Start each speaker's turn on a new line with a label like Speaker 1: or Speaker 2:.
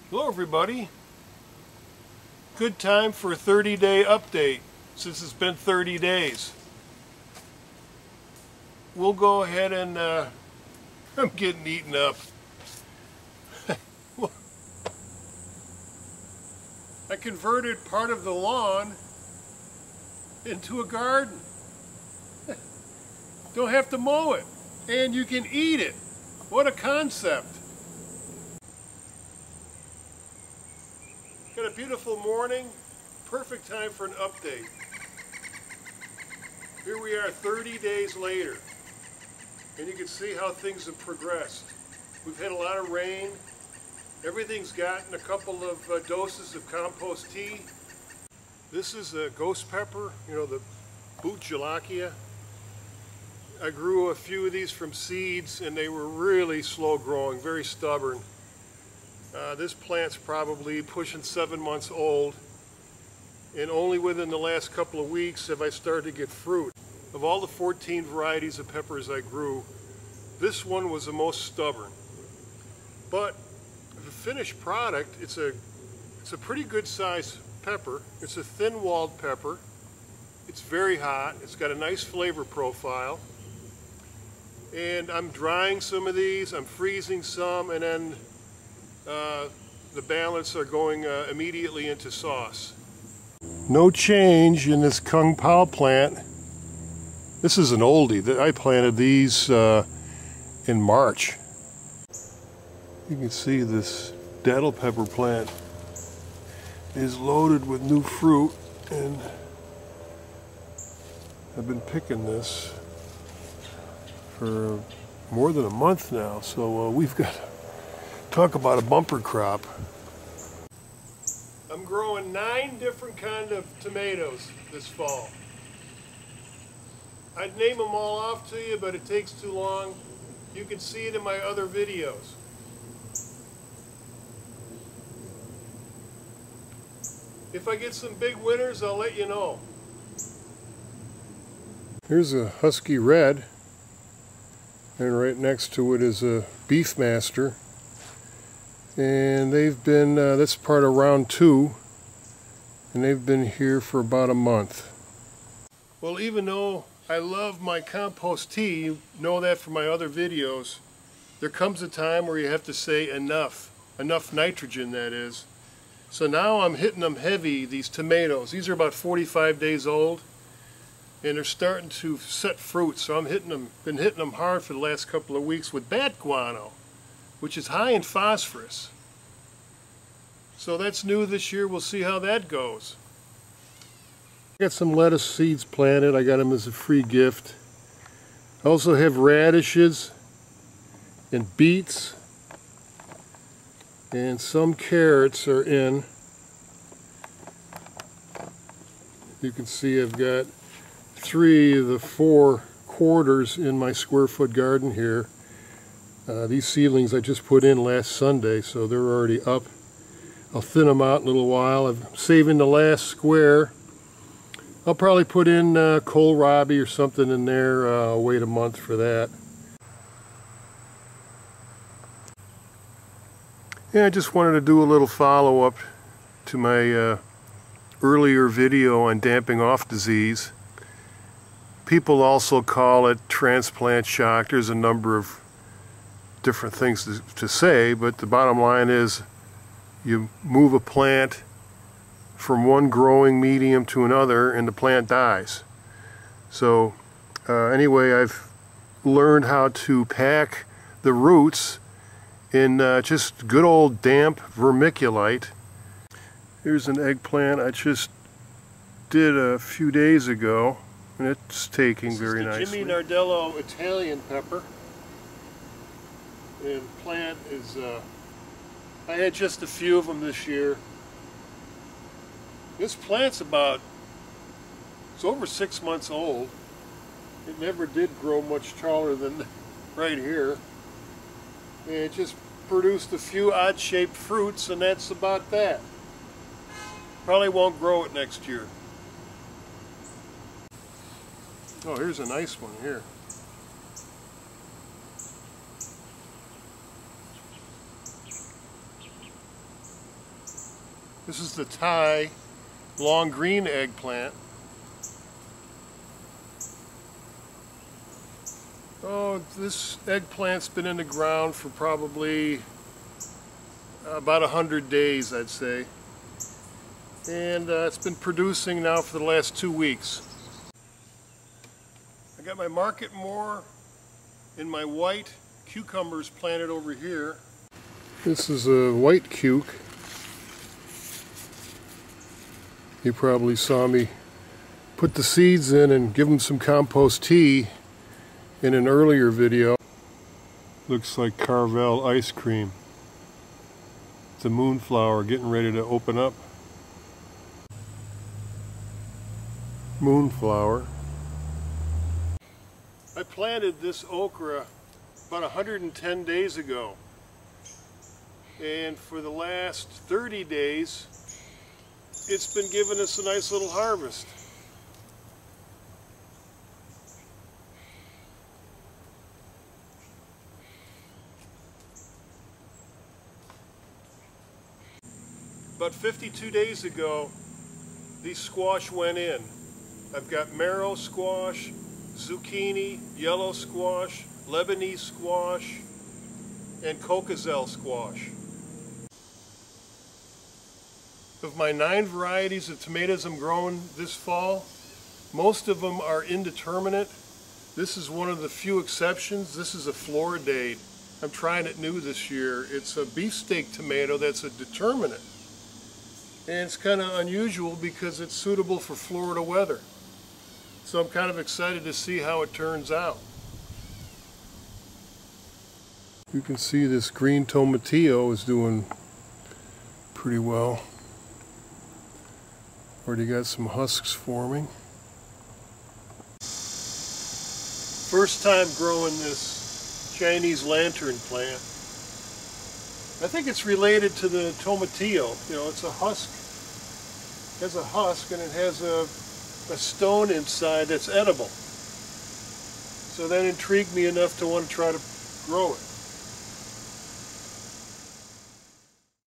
Speaker 1: Hello everybody. Good time for a 30-day update since it's been 30 days. We'll go ahead and I'm getting eaten up. I converted part of the lawn into a garden. Don't have to mow it and you can eat it. What a concept. Got a beautiful morning, perfect time for an update. Here we are 30 days later, and you can see how things have progressed. We've had a lot of rain, everything's gotten a couple of doses of compost tea. This is a ghost pepper, the Bootulacea. I grew a few of these from seeds and they were really slow growing, very stubborn. This plant's probably pushing 7 months old, and only within the last couple of weeks have I started to get fruit. Of all the 14 varieties of peppers I grew, this one was the most stubborn. But the finished product, it's a pretty good sized pepper. It's a thin-walled pepper. It's very hot. It's got a nice flavor profile. And I'm drying some of these, I'm freezing some, and then the balance are going immediately into sauce. No change in this Kung Pao plant. This is an oldie. I planted these in March. You can see this datil pepper plant is loaded with new fruit, and I've been picking this for more than a month now, so we've got talk about a bumper crop. I'm growing 9 different kinds of tomatoes this fall. I'd name them all off to you, but it takes too long. You can see it in my other videos. If I get some big winners, I'll let you know. Here's a Husky Red, and right next to it is a Beefmaster. And they've been, that's part of round 2, and they've been here for about a month. Well, even though I love my compost tea, you know that from my other videos, there comes a time where you have to say enough nitrogen, that is. So now I'm hitting them heavy, these tomatoes. These are about 45 days old, and they're starting to set fruit, so been hitting them hard for the last couple of weeks with bat guano, which is high in phosphorus. So that's new this year. We'll see how that goes. I got some lettuce seeds planted. I got them as a free gift. I also have radishes and beets, and some carrots are in. You can see I've got 3 of the 4 quarters in my square foot garden here. These seedlings I just put in last Sunday, so they're already up. I'll thin them out in a little while. I'm saving the last square. I'll probably put in kohlrabi or something in there. I'll wait a month for that. Yeah, I just wanted to do a little follow-up to my earlier video on damping off disease. People also call it transplant shock. There's a number of different things to say, but the bottom line is you move a plant from one growing medium to another and the plant dies. So anyway, I've learned how to pack the roots in just good old damp vermiculite. Here's an eggplant I just did a few days ago, and it's taking very nicely. Jimmy Nardello Italian pepper. And plant is, I had just a few of them this year. This plant's it's over 6 months old. It never did grow much taller than right here. And it just produced a few odd-shaped fruits, and that's about that. Probably won't grow it next year. Oh, here's a nice one here. This is the Thai long green eggplant. Oh, this eggplant's been in the ground for probably about 100 days, I'd say. And it's been producing now for the last 2 weeks. I got my market more and my white cucumbers planted over here. This is a white cuke. You probably saw me put the seeds in and give them some compost tea in an earlier video. Looks like Carvel ice cream. It's a moonflower getting ready to open up. Moonflower. I planted this okra about 110 days ago. And for the last 30 days, it's been giving us a nice little harvest. About 52 days ago, these squash went in. I've got marrow squash, zucchini, yellow squash, Lebanese squash, and Cocozelle squash. Of my 9 varieties of tomatoes I'm growing this fall, most of them are indeterminate. This is one of the few exceptions. This is a Floridade. I'm trying it new this year. It's a beefsteak tomato that's a determinate. And it's kind of unusual because it's suitable for Florida weather. So I'm kind of excited to see how it turns out. You can see this green tomatillo is doing pretty well. Already got some husks forming. First time growing this Chinese lantern plant. I think it's related to the tomatillo. You know, it's a husk. It has a husk and it has a stone inside that's edible. So that intrigued me enough to want to try to grow it.